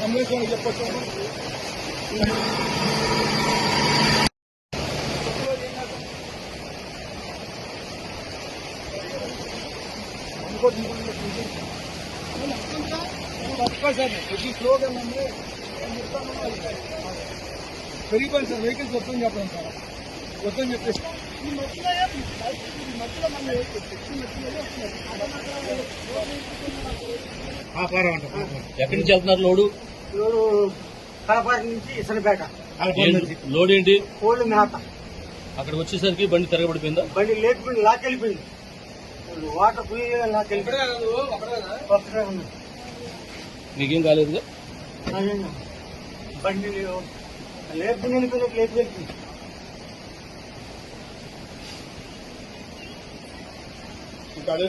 Ambulance వాళ్ళకి చెప్పొచ్చు. Sir ప్రతి స్లోగా పెరిగిపోయింది సార్. వెహికల్స్ వస్తుందని చెప్పడం సార్, వస్తుందని చెప్పేసి ఎక్కడి నుంచి వెళ్తున్నారు? లోడు కడపాటి నుంచి ఇసనపేట. లోడ్ ఏంటి? కోళ్ళు మేత. అక్కడికి వచ్చేసరికి బండి తిరగబడిపోయిందా? బండి లేకపోయింది, లాకెళ్ళిపోయింది. వాటర్ పోయి లాకెళ్ళిపోయింది. మీకేం కాలేదుగా? బండి లేపుకుని వెళ్ళిపోయినట్టు లేపుకెళ్ళిపోయింది. ఇంకా అదే